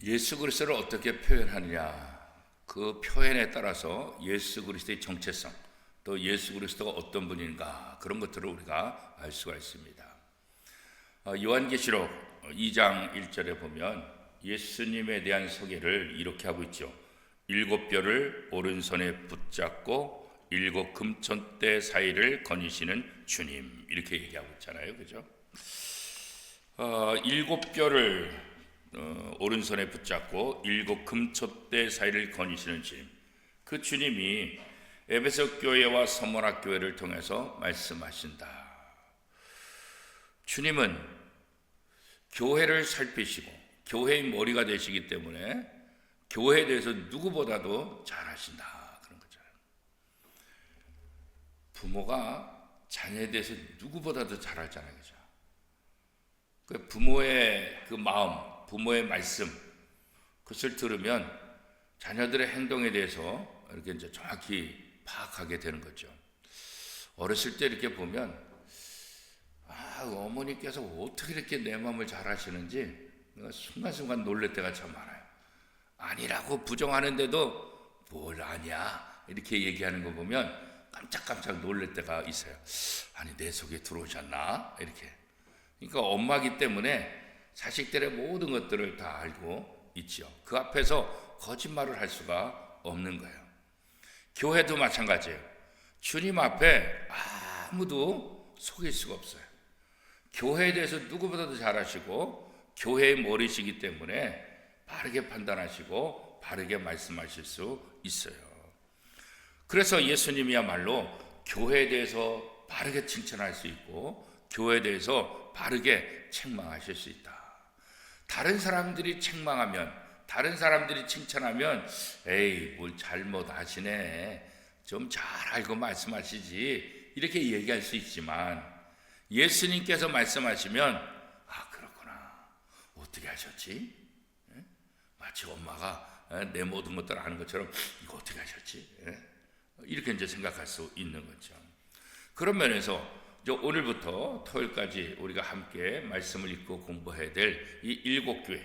예수 그리스도를 어떻게 표현하느냐, 그 표현에 따라서 예수 그리스도의 정체성, 또 예수 그리스도가 어떤 분인가, 그런 것들을 우리가 알 수가 있습니다. 요한계시록 2장 1절에 보면 예수님에 대한 소개를 이렇게 하고 있죠. 7뼈를 오른손에 붙잡고 7 금천대 사이를 거니시는 주님, 이렇게 얘기하고 있잖아요, 그죠? 7뼈를 오른손에 붙잡고 7 금천대 사이를 거니시는 주님, 그 주님이 에베소 교회와 서머나 교회를 통해서 말씀하신다. 주님은 교회를 살피시고 교회의 머리가 되시기 때문에 교회에 대해서 누구보다도 잘 아신다, 그런 거잖아요. 부모가 자녀에 대해서 누구보다도 잘 알잖아요, 그죠? 그 부모의 그 마음, 부모의 말씀, 그것을 들으면 자녀들의 행동에 대해서 이렇게 이제 정확히 파악하게 되는 거죠. 어렸을 때 이렇게 보면 어머니께서 어떻게 이렇게 내 마음을 잘 아시는지 순간순간 놀랄 때가 참 많아요. 아니라고 부정하는데도 뭘 아냐 이렇게 얘기하는 거 보면 깜짝깜짝 놀랄 때가 있어요. 아니, 내 속에 들어오셨나 이렇게. 그러니까 엄마기 때문에 자식들의 모든 것들을 다 알고 있죠. 그 앞에서 거짓말을 할 수가 없는 거예요. 교회도 마찬가지예요. 주님 앞에 아무도 속일 수가 없어요. 교회에 대해서 누구보다도 잘 아시고 교회의 머리시기 때문에 바르게 판단하시고 바르게 말씀하실 수 있어요. 그래서 예수님이야말로 교회에 대해서 바르게 칭찬할 수 있고 교회에 대해서 바르게 책망하실 수 있다. 다른 사람들이 책망하면, 다른 사람들이 칭찬하면 에이, 뭘 잘못하시네, 좀 잘 알고 말씀하시지, 이렇게 얘기할 수 있지만 예수님께서 말씀하시면 그렇구나, 어떻게 하셨지? 마치 엄마가 내 모든 것들을 아는 것처럼 이거 어떻게 하셨지? 이렇게 이제 생각할 수 있는 거죠. 그런 면에서 이제 오늘부터 토요일까지 우리가 함께 말씀을 읽고 공부해야 될 이 7교회,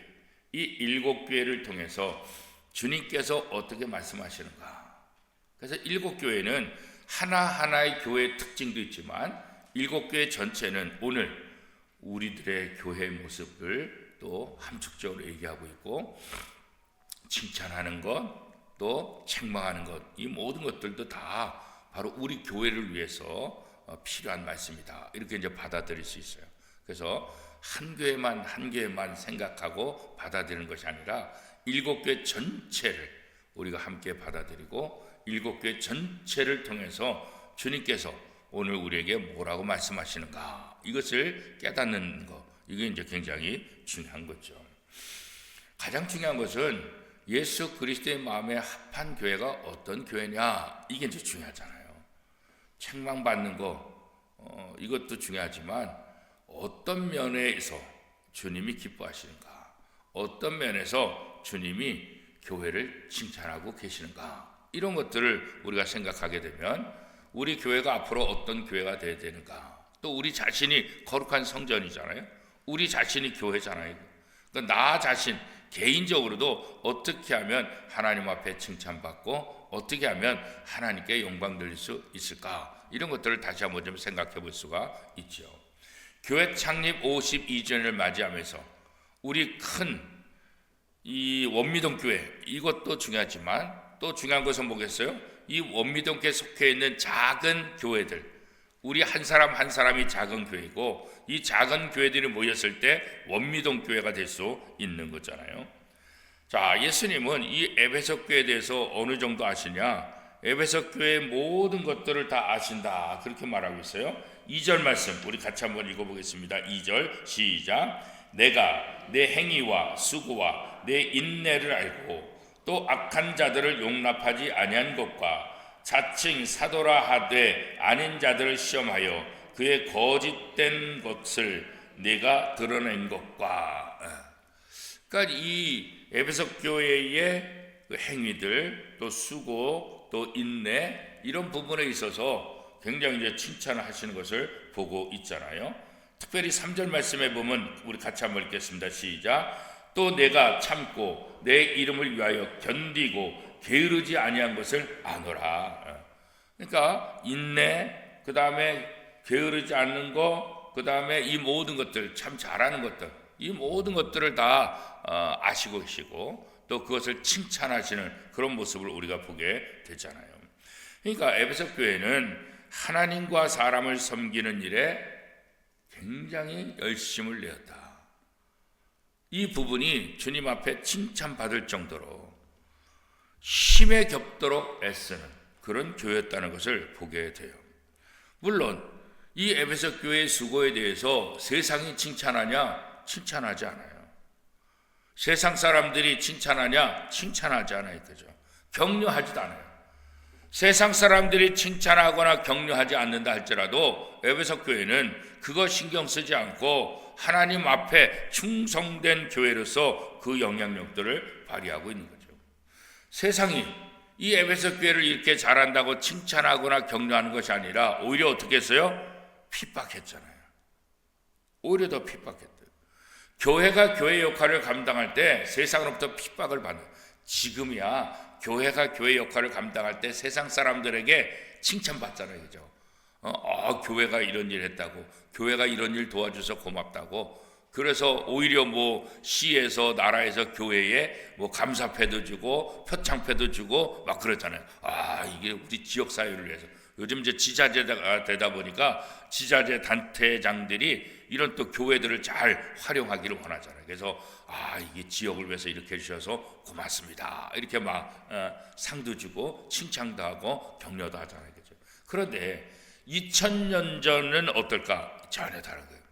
이 7교회를 통해서 주님께서 어떻게 말씀하시는가. 그래서 7교회는 하나하나의 교회의 특징도 있지만 7교회 전체는 오늘 우리들의 교회의 모습을 또 함축적으로 얘기하고 있고, 칭찬하는 것, 또 책망하는 것, 이 모든 것들도 다 바로 우리 교회를 위해서 필요한 말씀이다, 이렇게 이제 받아들일 수 있어요. 그래서 한 교회만 생각하고 받아들이는 것이 아니라 7교회 전체를 우리가 함께 받아들이고 7교회 전체를 통해서 주님께서 오늘 우리에게 뭐라고 말씀하시는가, 이것을 깨닫는 것, 이게 이제 굉장히 중요한 거죠. 가장 중요한 것은 예수 그리스도의 마음에 합한 교회가 어떤 교회냐, 이게 이제 중요하잖아요. 책망받는 거, 이것도 중요하지만 어떤 면에서 주님이 기뻐하시는가, 어떤 면에서 주님이 교회를 칭찬하고 계시는가, 이런 것들을 우리가 생각하게 되면 우리 교회가 앞으로 어떤 교회가 되어야 되는가, 또 우리 자신이 거룩한 성전이잖아요. 우리 자신이 교회잖아요. 그러니까 나 자신 개인적으로도 어떻게 하면 하나님 앞에 칭찬받고 어떻게 하면 하나님께 영광 돌릴 수 있을까, 이런 것들을 다시 한번 좀 생각해 볼 수가 있죠. 교회 창립 52주년을 맞이하면서 우리 큰 이 원미동 교회, 이것도 중요하지만 또 중요한 것은 뭐겠어요? 이 원미동 교회에 속해 있는 작은 교회들, 우리 한 사람 한 사람이 작은 교회고 이 작은 교회들이 모였을 때 원미동 교회가 될 수 있는 거잖아요. 자, 예수님은 이 에베소 교회에 대해서 어느 정도 아시냐? 에베소 교회의 모든 것들을 다 아신다, 그렇게 말하고 있어요. 2절 말씀 우리 같이 한번 읽어보겠습니다. 2절 시작. 내가 내 행위와 수고와 내 인내를 알고 또 악한 자들을 용납하지 아니한 것과 자칭 사도라 하되 아닌 자들을 시험하여 그의 거짓된 것을 내가 드러낸 것과. 그러니까 이 에베소 교회의 행위들, 또 수고, 또 인내, 이런 부분에 있어서 굉장히 이제 칭찬을 하시는 것을 보고 있잖아요. 특별히 3절 말씀에 보면 우리 같이 한번 읽겠습니다. 시작. 또 내가 참고 내 이름을 위하여 견디고 게으르지 아니한 것을 아노라. 그러니까 인내, 그 다음에 게으르지 않는 거, 그 다음에 이 모든 것들, 참 잘하는 것들, 이 모든 것들을 다 아시고 계시고 또 그것을 칭찬하시는 그런 모습을 우리가 보게 되잖아요. 그러니까 에베소 교회는 하나님과 사람을 섬기는 일에 굉장히 열심을 내었다. 이 부분이 주님 앞에 칭찬받을 정도로 힘에 겹도록 애쓰는 그런 교회였다는 것을 보게 돼요. 물론 이 에베소 교회의 수고에 대해서 세상이 칭찬하냐? 칭찬하지 않아요. 세상 사람들이 칭찬하냐? 칭찬하지 않아요. 그죠? 격려하지도 않아요. 세상 사람들이 칭찬하거나 격려하지 않는다 할지라도 에베소 교회는 그거 신경 쓰지 않고 하나님 앞에 충성된 교회로서 그 영향력들을 발휘하고 있는 거죠. 세상이 이 에베소 교회를 이렇게 잘한다고 칭찬하거나 격려하는 것이 아니라 오히려 어떻게 했어요? 핍박했잖아요. 오히려 더 핍박했대요. 교회가 교회 역할을 감당할 때 세상으로부터 핍박을 받는, 지금이야 교회가 교회 역할을 감당할 때 세상 사람들에게 칭찬받잖아요. 그죠? 교회가 이런 일 했다고, 교회가 이런 일 도와줘서 고맙다고, 그래서 오히려 시에서 나라에서 교회에 감사패도 주고 표창패도 주고 막 그러잖아요. 이게 우리 지역 사회를 위해서. 요즘 이제 지자체가 되다 보니까 지자체 단체장들이 이런 또 교회들을 잘 활용하기를 원하잖아요. 그래서 이게 지역을 위해서 이렇게 해주셔서 고맙습니다. 이렇게 상도 주고 칭찬도 하고 격려도 하잖아요. 그죠? 그런데 2000년 전은 어떨까? 전혀 다른 거예요.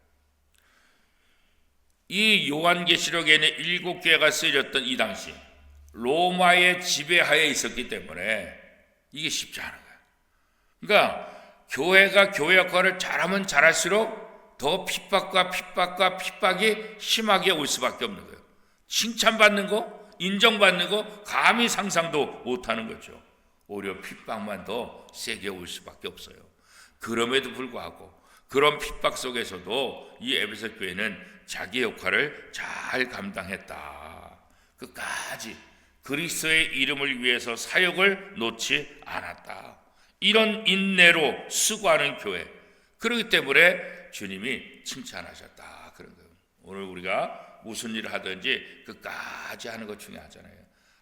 이 요한계시록에는 7개가 쓰여졌던 이 당시 로마의 지배하에 있었기 때문에 이게 쉽지 않은 거예요. 그러니까 교회가 교회 역할을 잘하면 잘할수록 더 핍박이 심하게 올 수밖에 없는 거예요. 칭찬받는 거, 인정받는 거 감히 상상도 못하는 거죠. 오히려 핍박만 더 세게 올 수밖에 없어요. 그럼에도 불구하고 그런 핍박 속에서도 이 에베소 교회는 자기 역할을 잘 감당했다. 끝까지 그리스도의 이름을 위해서 사역을 놓지 않았다. 이런 인내로 수고하는 교회. 그렇기 때문에 주님이 칭찬하셨다. 그런 거예요. 오늘 우리가 무슨 일을 하든지 끝까지 하는 것 중요하잖아요.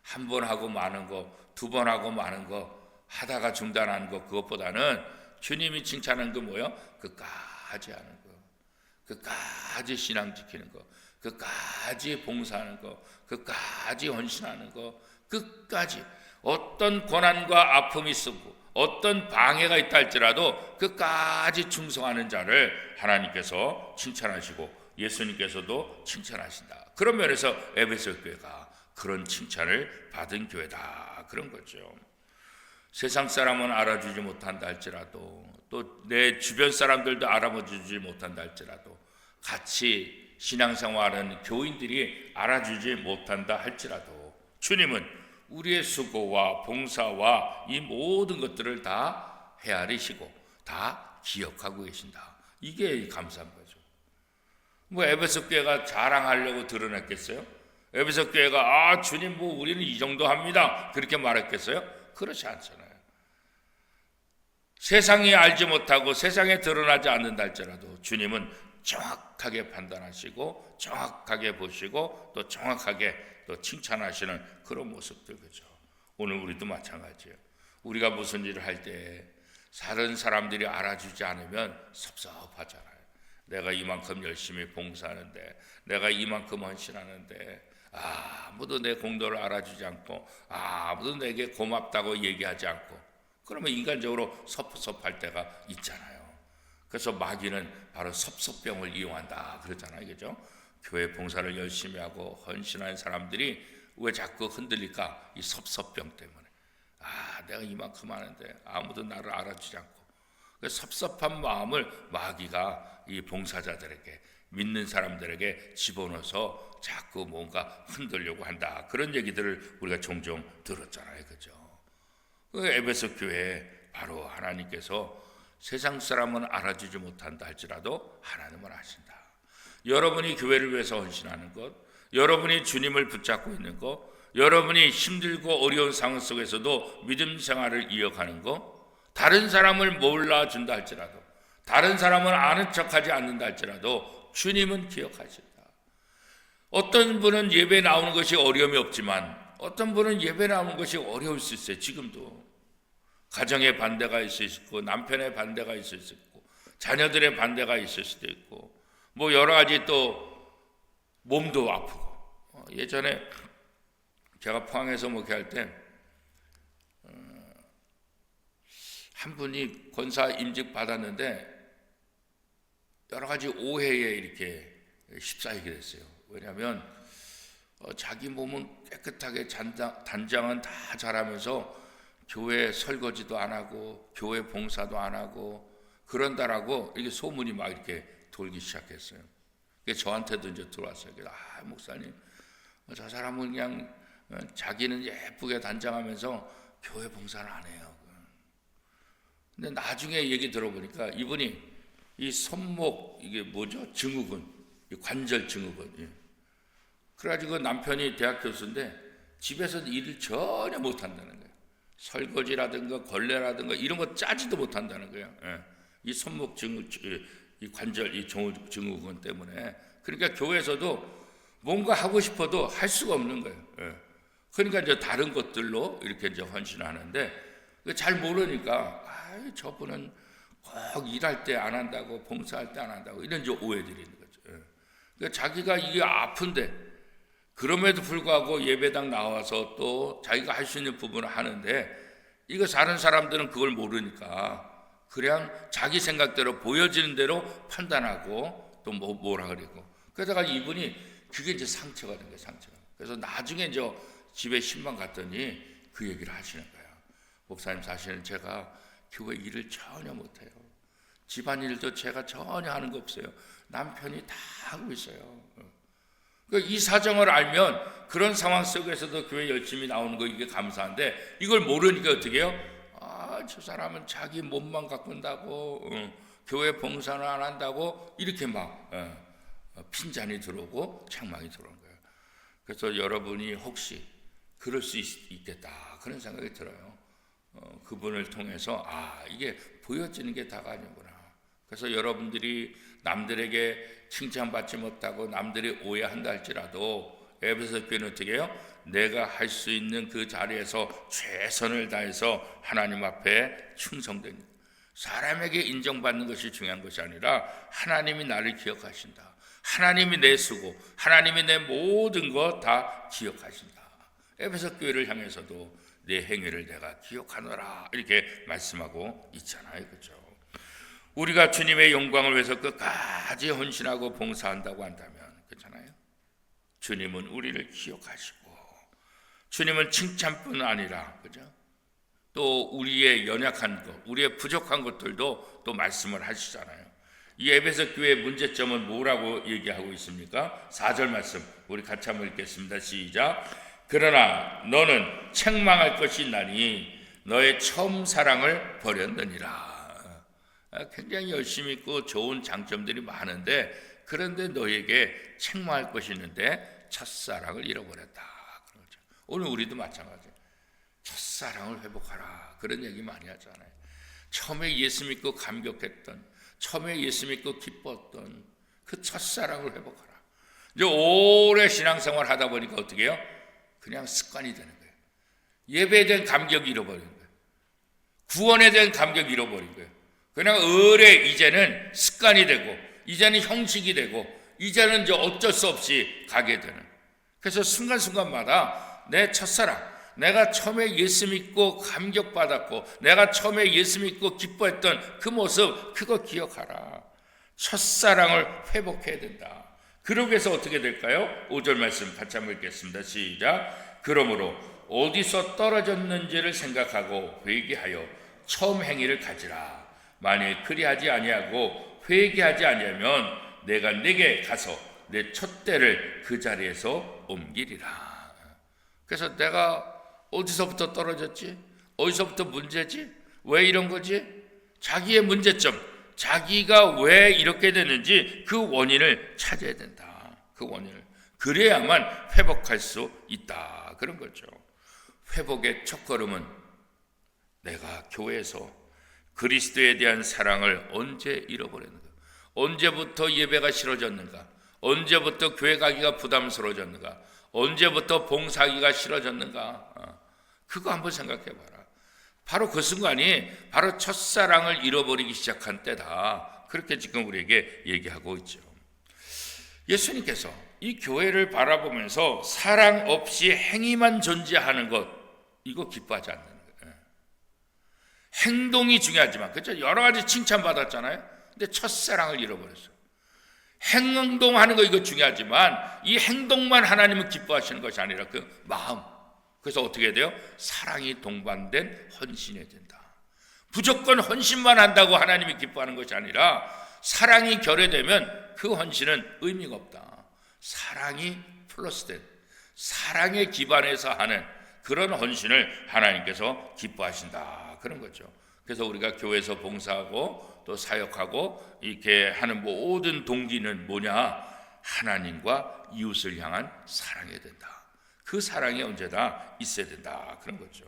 한 번 하고 마는 거, 두 번 하고 마는 거, 하다가 중단하는 거, 그것보다는 주님이 칭찬하는 거 뭐예요? 끝까지 하는 거, 끝까지 신앙 지키는 거, 끝까지 봉사하는 거, 끝까지 헌신하는 거, 끝까지 어떤 고난과 아픔이 있고 어떤 방해가 있다 할지라도 끝까지 충성하는 자를 하나님께서 칭찬하시고 예수님께서도 칭찬하신다. 그런 면에서 에베소 교회가 그런 칭찬을 받은 교회다. 그런 거죠. 세상 사람은 알아주지 못한다 할지라도 또 내 주변 사람들도 알아주지 못한다 할지라도 같이 신앙생활하는 교인들이 알아주지 못한다 할지라도 주님은 우리의 수고와 봉사와 이 모든 것들을 다 헤아리시고 다 기억하고 계신다. 이게 감사한 거죠. 에베소 교회가 자랑하려고 드러냈겠어요? 에베소 교회가 주님 우리는 이 정도 합니다. 그렇게 말했겠어요? 그렇지 않잖아요. 세상이 알지 못하고 세상에 드러나지 않는다 할지라도 주님은 정확하게 판단하시고 정확하게 보시고 또 정확하게 또 칭찬하시는 그런 모습들. 그죠? 오늘 우리도 마찬가지예요. 우리가 무슨 일을 할 때 다른 사람들이 알아주지 않으면 섭섭하잖아요. 내가 이만큼 열심히 봉사하는데, 내가 이만큼 헌신하는데 아무도 내 공로를 알아주지 않고 아무도 내게 고맙다고 얘기하지 않고, 그러면 인간적으로 섭섭할 때가 있잖아요. 그래서 마귀는 바로 섭섭병을 이용한다 그러잖아요. 그죠? 교회 봉사를 열심히 하고 헌신하는 사람들이 왜 자꾸 흔들릴까? 이 섭섭병 때문에. 내가 이만큼 하는데 아무도 나를 알아주지 않고. 그 섭섭한 마음을 마귀가 이 봉사자들에게, 믿는 사람들에게 집어넣어서 자꾸 뭔가 흔들려고 한다. 그런 얘기들을 우리가 종종 들었잖아요. 그죠? 그 에베소 교회에 바로 하나님께서 세상 사람은 알아주지 못한다 할지라도 하나님은 아신다. 여러분이 교회를 위해서 헌신하는 것, 여러분이 주님을 붙잡고 있는 거, 여러분이 힘들고 어려운 상황 속에서도 믿음 생활을 이어가는 거, 다른 사람을 몰라준다 할지라도, 다른 사람은 아는 척하지 않는다 할지라도 주님은 기억하신다. 어떤 분은 예배 나오는 것이 어려움이 없지만 어떤 분은 예배 나오는 것이 어려울 수 있어요. 지금도 가정의 반대가 있을 수 있고, 남편의 반대가 있을 수 있고, 자녀들의 반대가 있을 수도 있고, 뭐 여러 가지 또 몸도 아프고. 예전에 제가 포항에서 목회할 때 한 분이 권사 임직 받았는데 여러 가지 오해에 이렇게 휩싸이게 됐어요. 왜냐하면 자기 몸은 깨끗하게 단장은 다 잘하면서 교회 설거지도 안 하고 교회 봉사도 안 하고 그런다라고 이게 소문이 막 이렇게 돌기 시작했어요. 그게 저한테도 이제 들어왔어요. 목사님, 저 사람은 그냥 자기는 예쁘게 단장하면서 교회 봉사를 안 해요. 근데 나중에 얘기 들어보니까 이분이 이 손목, 이게 뭐죠? 증후군, 관절 증후군. 그래가지고 남편이 대학 교수인데 집에서 일을 전혀 못한다는 거예요. 설거지라든가 걸레라든가 이런 거 짜지도 못한다는 거예요. 이 손목 이 관절, 이 증후군 때문에. 그러니까 교회에서도 뭔가 하고 싶어도 할 수가 없는 거예요. 그러니까 이제 다른 것들로 이렇게 이제 헌신하는데 잘 모르니까 저분은 꼭 일할 때 안 한다고, 봉사할 때 안 한다고 이런 이제 오해들이 있는 거죠. 그러니까 자기가 이게 아픈데 그럼에도 불구하고 예배당 나와서 또 자기가 할 수 있는 부분을 하는데 이거 다른 사람들은 그걸 모르니까 그냥 자기 생각대로 보여지는 대로 판단하고 또 뭐라 그러고, 그러다가 이분이 그게 이제 상처가 된 거예요. 상처가. 그래서 나중에 이제 집에 신방 갔더니 그 얘기를 하시는 거예요. 목사님, 사실은 제가 교회 일을 전혀 못해요. 집안일도 제가 전혀 하는 거 없어요. 남편이 다 하고 있어요. 이 사정을 알면 그런 상황 속에서도 교회 열심히 나오는 거 이게 감사한데 이걸 모르니까 어떻게 해요? 저 사람은 자기 몸만 가꾼다고, 교회 봉사는 안 한다고 이렇게 막 핀잔이 들어오고 책망이 들어오는 거예요. 그래서 여러분이 혹시 그럴 수 있겠다 그런 생각이 들어요. 그분을 통해서 이게 보여지는 게 다가 아니구나. 그래서 여러분들이 남들에게 칭찬받지 못하고 남들이 오해한다 할지라도 에베소 교회는 어떻게 해요? 내가 할 수 있는 그 자리에서 최선을 다해서 하나님 앞에 충성됩니다. 사람에게 인정받는 것이 중요한 것이 아니라 하나님이 나를 기억하신다. 하나님이 내 수고, 하나님이 내 모든 것 다 기억하신다. 에베소 교회를 향해서도 내 행위를 내가 기억하노라 이렇게 말씀하고 있잖아요. 그렇죠? 우리가 주님의 영광을 위해서 끝까지 헌신하고 봉사한다고 한다면, 그렇잖아요? 주님은 우리를 기억하시고 주님은 칭찬뿐 아니라, 그죠? 또 우리의 연약한 것, 우리의 부족한 것들도 또 말씀을 하시잖아요. 이 에베소 교회의 문제점은 뭐라고 얘기하고 있습니까? 4절 말씀 우리 같이 한번 읽겠습니다. 시작. 그러나 너는 책망할 것이 있나니 너의 처음 사랑을 버렸느니라. 굉장히 열심히 있고 좋은 장점들이 많은데 그런데 너에게 책망할 것이 있는데 첫사랑을 잃어버렸다. 그러죠. 오늘 우리도 마찬가지예요. 첫사랑을 회복하라. 그런 얘기 많이 하잖아요. 처음에 예수 믿고 감격했던, 처음에 예수 믿고 기뻤던 그 첫사랑을 회복하라. 이제 오래 신앙생활 하다 보니까 어떻게 해요? 그냥 습관이 되는 거예요. 예배에 대한 감격이 잃어버린 거예요. 구원에 대한 감격이 잃어버린 거예요. 그냥 이제는 습관이 되고, 이제는 형식이 되고, 이제는 이제 어쩔 수 없이 가게 되는. 그래서 순간순간마다 내 첫사랑, 내가 처음에 예수 믿고 감격받았고, 내가 처음에 예수 믿고 기뻐했던 그 모습, 그거 기억하라. 첫사랑을 회복해야 된다. 그러기 위해서 어떻게 될까요? 5절 말씀 같이 한번 읽겠습니다. 시작. 그러므로 어디서 떨어졌는지를 생각하고 회개하여 처음 행위를 가지라. 만일 그리하지 아니하고 회개하지 아니하면 내가 네게 가서 내 촛대를 그 자리에서 옮기리라. 그래서 내가 어디서부터 떨어졌지? 어디서부터 문제지? 왜 이런 거지? 자기의 문제점, 자기가 왜 이렇게 됐는지 그 원인을 찾아야 된다. 그 원인을. 그래야만 회복할 수 있다. 그런 거죠. 회복의 첫걸음은 내가 교회에서 그리스도에 대한 사랑을 언제 잃어버렸는가? 언제부터 예배가 싫어졌는가? 언제부터 교회 가기가 부담스러워졌는가? 언제부터 봉사하기가 싫어졌는가? 그거 한번 생각해 봐라. 바로 그 순간이 바로 첫사랑을 잃어버리기 시작한 때다. 그렇게 지금 우리에게 얘기하고 있죠. 예수님께서 이 교회를 바라보면서 사랑 없이 행위만 존재하는 것, 이거 기뻐하지 않는 거예요. 행동이 중요하지만, 그렇죠? 여러 가지 칭찬받았잖아요. 근데 첫사랑을 잃어버렸어요. 행동하는 거 이거 중요하지만 이 행동만 하나님은 기뻐하시는 것이 아니라 그 마음. 그래서 어떻게 해야 돼요? 사랑이 동반된 헌신해야 된다. 무조건 헌신만 한다고 하나님이 기뻐하는 것이 아니라 사랑이 결여되면 그 헌신은 의미가 없다. 사랑이 플러스된, 사랑에 기반해서 하는 그런 헌신을 하나님께서 기뻐하신다. 그런 거죠. 그래서 우리가 교회에서 봉사하고 또 사역하고 이렇게 하는 모든 동기는 뭐냐? 하나님과 이웃을 향한 사랑해야 된다. 그 사랑이 언제나 있어야 된다. 그런 거죠.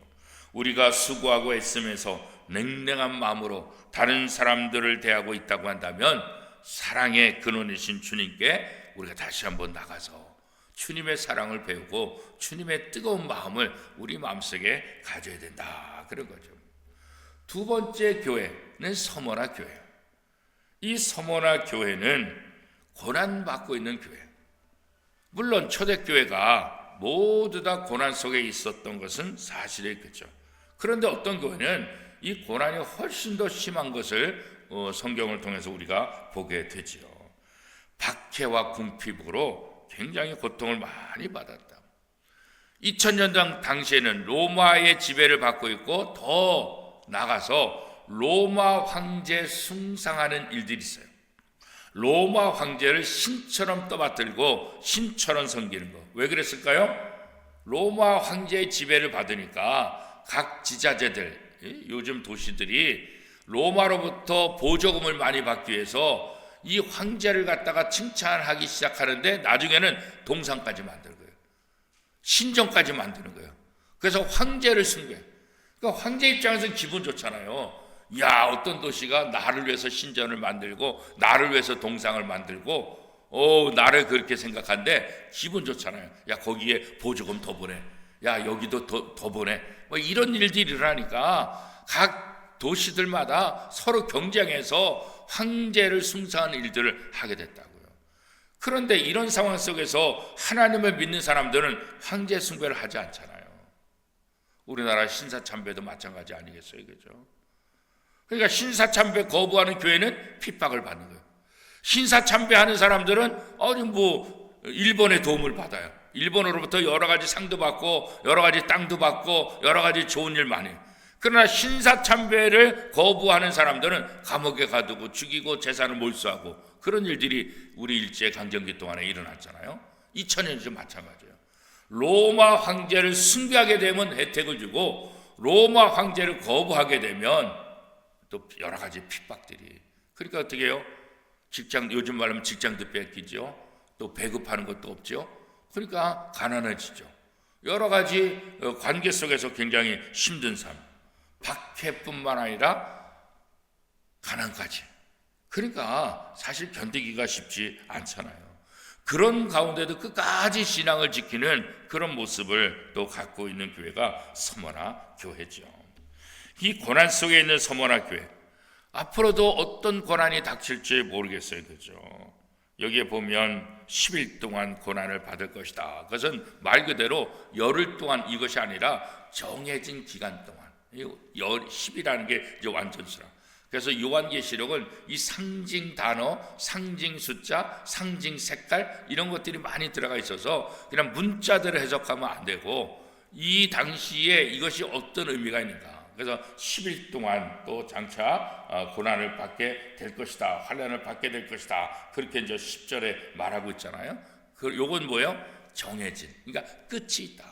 우리가 수고하고 애쓰면서 냉랭한 마음으로 다른 사람들을 대하고 있다고 한다면 사랑의 근원이신 주님께 우리가 다시 한번 나가서 주님의 사랑을 배우고 주님의 뜨거운 마음을 우리 마음속에 가져야 된다. 그런 거죠. 두 번째 교회는 서머나 교회예요. 이 서머나 교회는 고난받고 있는 교회예요. 물론 초대교회가 모두 다 고난 속에 있었던 것은 사실이겠죠. 그런데 어떤 교회는 이 고난이 훨씬 더 심한 것을 성경을 통해서 우리가 보게 되지요. 박해와 궁핍으로 굉장히 고통을 많이 받았다. 2000년 당시에는 로마의 지배를 받고 있고 더 나가서 로마 황제 숭상하는 일들이 있어요. 로마 황제를 신처럼 떠받들고 신처럼 섬기는 거. 왜 그랬을까요? 로마 황제의 지배를 받으니까 각 지자체들, 요즘 도시들이 로마로부터 보조금을 많이 받기 위해서 이 황제를 갖다가 칭찬하기 시작하는데 나중에는 동상까지 만드는 거예요. 신전까지 만드는 거예요. 그래서 황제를 숭배해요. 그러니까 황제 입장에서는 기분 좋잖아요. 야, 어떤 도시가 나를 위해서 신전을 만들고 나를 위해서 동상을 만들고 나를 그렇게 생각한데 기분 좋잖아요. 야, 거기에 보조금 더 보내. 야, 여기도 더 보내. 뭐 이런 일들이 일어나니까 각 도시들마다 서로 경쟁해서 황제를 숭상하는 일들을 하게 됐다고요. 그런데 이런 상황 속에서 하나님을 믿는 사람들은 황제 숭배를 하지 않잖아요. 우리나라 신사참배도 마찬가지 아니겠어요, 그죠? 그러니까 신사참배 거부하는 교회는 핍박을 받는 거예요. 신사참배하는 사람들은 일본의 도움을 받아요. 일본으로부터 여러 가지 상도 받고 여러 가지 땅도 받고 여러 가지 좋은 일 많이 해요. 그러나 신사참배를 거부하는 사람들은 감옥에 가두고 죽이고 재산을 몰수하고 그런 일들이 우리 일제강점기 동안에 일어났잖아요. 2000년도 마찬가지예요. 로마 황제를 숭배하게 되면 혜택을 주고 로마 황제를 거부하게 되면 또 여러 가지 핍박들이. 그러니까 어떻게 해요? 요즘 말하면 직장도 뺏기죠. 또 배급하는 것도 없죠. 그러니까 가난해지죠. 여러 가지 관계 속에서 굉장히 힘든 삶. 박해뿐만 아니라 가난까지. 그러니까 사실 견디기가 쉽지 않잖아요. 그런 가운데도 끝까지 신앙을 지키는 그런 모습을 또 갖고 있는 교회가 서머나 교회죠. 이 고난 속에 있는 서머나 교회, 앞으로도 어떤 고난이 닥칠지 모르겠어요. 그죠? 여기에 보면 10일 동안 고난을 받을 것이다. 그것은 말 그대로 열흘 동안 이것이 아니라 정해진 기간 동안. 10이라는 게 이제 완전수라. 그래서 요한계시록은 이 상징 단어, 상징 숫자, 상징 색깔 이런 것들이 많이 들어가 있어서 그냥 문자대로 해석하면 안 되고 이 당시에 이것이 어떤 의미가 있는가. 그래서 10일 동안 또 장차 고난을 받게 될 것이다. 환난을 받게 될 것이다. 그렇게 이제 10절에 말하고 있잖아요. 요건 뭐예요? 정해진. 그러니까 끝이 있다.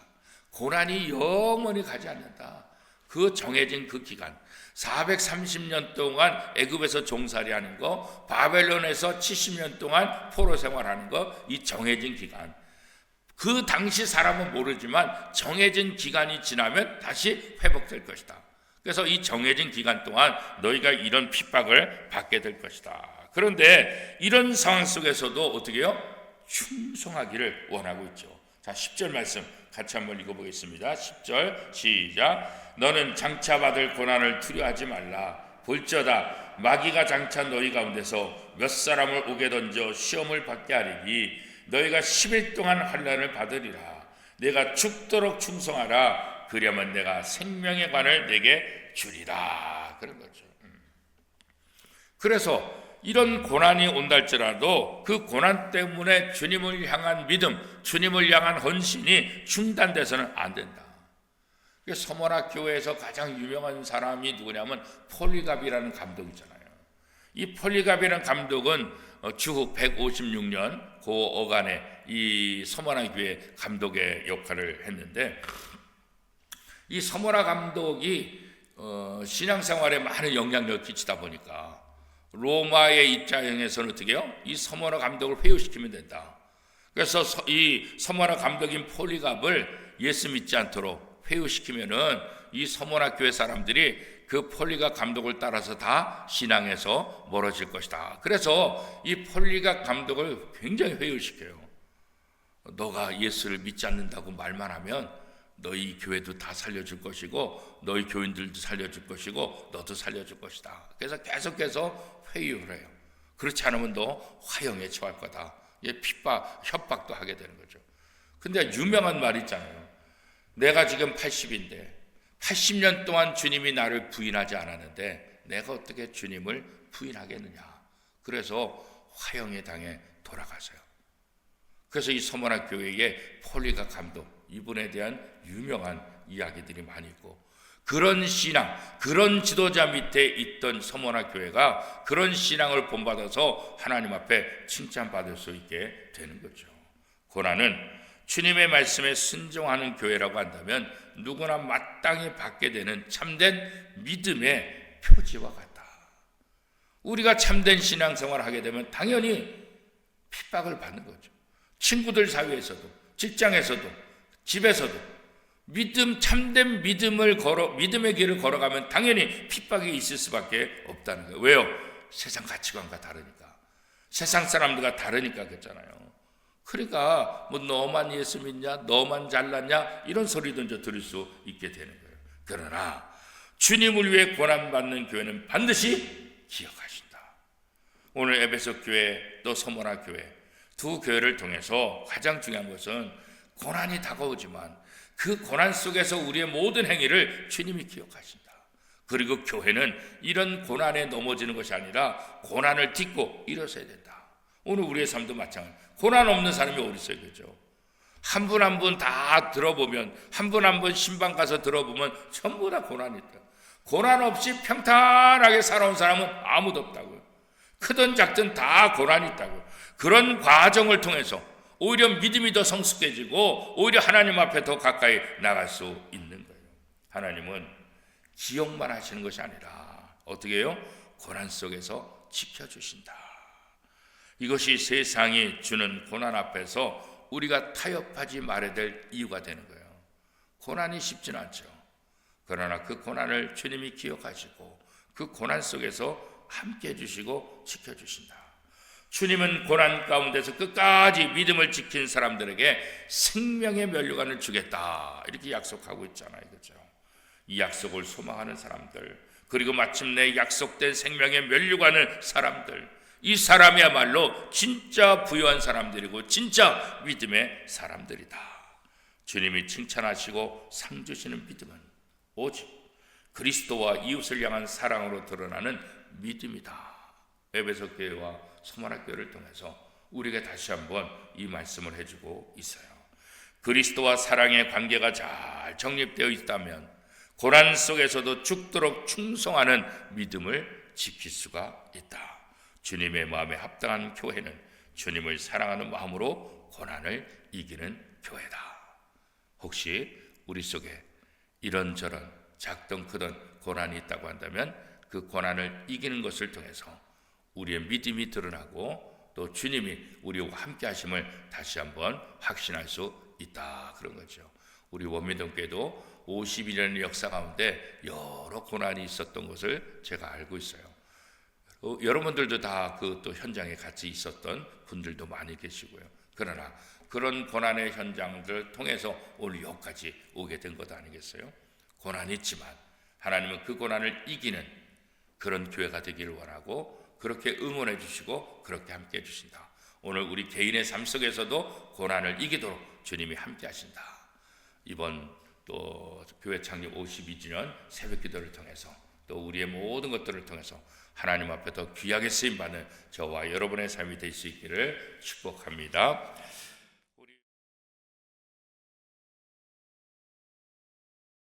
고난이 영원히 가지 않는다. 그 정해진 그 기간. 430년 동안 애굽에서 종살이하는 거, 바벨론에서 70년 동안 포로 생활하는 거, 이 정해진 기간. 그 당시 사람은 모르지만 정해진 기간이 지나면 다시 회복될 것이다. 그래서 이 정해진 기간 동안 너희가 이런 핍박을 받게 될 것이다. 그런데 이런 상황 속에서도 어떻게 해요? 충성하기를 원하고 있죠. 자, 10절 말씀 같이 한번 읽어보겠습니다. 10절 시작. 너는 장차 받을 고난을 두려워하지 말라. 볼지어다 마귀가 장차 너희 가운데서 몇 사람을 옥에 던져 시험을 받게 하리니 너희가 10일 동안 환난을 받으리라. 내가 죽도록 충성하라. 그리하면 내가 생명의 관을 내게 주리라. 그런 거죠. 그래서 이런 고난이 온달지라도 그 고난 때문에 주님을 향한 믿음, 주님을 향한 헌신이 중단돼서는 안 된다. 서머나 교회에서 가장 유명한 사람이 누구냐면 폴리갑이라는 감독이잖아요. 이 폴리갑이라는 감독은 주후 156년 고 어간에 이 서머나 교회 감독의 역할을 했는데, 이 서머나 감독이 신앙생활에 많은 영향력을 끼치다 보니까 로마의 입장에서는 어떻게 해요? 이 서머나 감독을 회유시키면 된다. 그래서 이 서머나 감독인 폴리갑을 예수 믿지 않도록 회유시키면은 이 서머나 교회 사람들이 그 폴리갑 감독을 따라서 다 신앙에서 멀어질 것이다. 그래서 이 폴리갑 감독을 굉장히 회유시켜요. 너가 예수를 믿지 않는다고 말만 하면 너희 교회도 다 살려줄 것이고 너희 교인들도 살려줄 것이고 너도 살려줄 것이다. 그래서 계속해서 회유를 해요. 그렇지 않으면 너 화형에 처할 거다. 핍박, 협박도 하게 되는 거죠. 근데 유명한 말이 있잖아요. 내가 지금 80인데 80년 동안 주님이 나를 부인하지 않았는데 내가 어떻게 주님을 부인하겠느냐. 그래서 화형의 당에 돌아가세요. 그래서 이 서머나 교회의 폴리갑 감독, 이분에 대한 유명한 이야기들이 많이 있고, 그런 신앙, 그런 지도자 밑에 있던 서머나 교회가 그런 신앙을 본받아서 하나님 앞에 칭찬받을 수 있게 되는 거죠. 고난은 주님의 말씀에 순종하는 교회라고 한다면 누구나 마땅히 받게 되는 참된 믿음의 표지와 같다. 우리가 참된 신앙생활을 하게 되면 당연히 핍박을 받는 거죠. 친구들 사이에서도, 직장에서도, 집에서도 참된 믿음의 길을 걸어가면 당연히 핍박이 있을 수밖에 없다는 거예요. 왜요? 세상 가치관과 다르니까. 세상 사람들과 다르니까 그랬잖아요. 그러니까 뭐 너만 예수 믿냐, 너만 잘났냐 이런 소리도 이제 들을 수 있게 되는 거예요. 그러나 주님을 위해 고난받는 교회는 반드시 기억하신다. 오늘 에베소 교회 또 서머나 교회 두 교회를 통해서 가장 중요한 것은 고난이 다가오지만 그 고난 속에서 우리의 모든 행위를 주님이 기억하신다. 그리고 교회는 이런 고난에 넘어지는 것이 아니라 고난을 딛고 일어서야 된다. 오늘 우리의 삶도 마찬가지. 고난 없는 사람이 어디 있어요, 그죠? 한 분 한 분 다 들어보면, 한 분 한 분 신방 가서 들어보면 전부 다 고난이 있다. 고난 없이 평탄하게 살아온 사람은 아무도 없다고요. 크든 작든 다 고난이 있다고요. 그런 과정을 통해서 오히려 믿음이 더 성숙해지고 오히려 하나님 앞에 더 가까이 나갈 수 있는 거예요. 하나님은 기억만 하시는 것이 아니라 어떻게 해요? 고난 속에서 지켜주신다. 이것이 세상이 주는 고난 앞에서 우리가 타협하지 말아야 될 이유가 되는 거예요. 고난이 쉽지는 않죠. 그러나 그 고난을 주님이 기억하시고 그 고난 속에서 함께 해주시고 지켜주신다. 주님은 고난 가운데서 끝까지 믿음을 지킨 사람들에게 생명의 면류관을 주겠다 이렇게 약속하고 있잖아요, 그렇죠? 이 약속을 소망하는 사람들, 그리고 마침내 약속된 생명의 면류관을 사람들, 이 사람이야말로 진짜 부유한 사람들이고 진짜 믿음의 사람들이다. 주님이 칭찬하시고 상 주시는 믿음은 오직 그리스도와 이웃을 향한 사랑으로 드러나는 믿음이다. 에베소 교회와 서머나 교회를 통해서 우리에게 다시 한번 이 말씀을 해주고 있어요. 그리스도와 사랑의 관계가 잘 정립되어 있다면 고난 속에서도 죽도록 충성하는 믿음을 지킬 수가 있다. 주님의 마음에 합당한 교회는 주님을 사랑하는 마음으로 고난을 이기는 교회다. 혹시 우리 속에 이런저런 작든 크든 고난이 있다고 한다면 그 고난을 이기는 것을 통해서 우리의 믿음이 드러나고 또 주님이 우리와 함께 하심을 다시 한번 확신할 수 있다 그런 거죠. 우리 원미동교회도 52년의 역사 가운데 여러 고난이 있었던 것을 제가 알고 있어요. 여러분들도 다 그 또 현장에 같이 있었던 분들도 많이 계시고요. 그러나 그런 고난의 현장들을 통해서 오늘 여기까지 오게 된 것 아니겠어요? 고난이 있지만 하나님은 그 고난을 이기는 그런 교회가 되기를 원하고 그렇게 응원해 주시고 그렇게 함께 해 주신다. 오늘 우리 개인의 삶 속에서도 고난을 이기도록 주님이 함께 하신다. 이번 또 교회 창립 52주년 새벽 기도를 통해서 또 우리의 모든 것들을 통해서 하나님 앞에 더 귀하게 쓰임받는 저와 여러분의 삶이 될 수 있기를 축복합니다.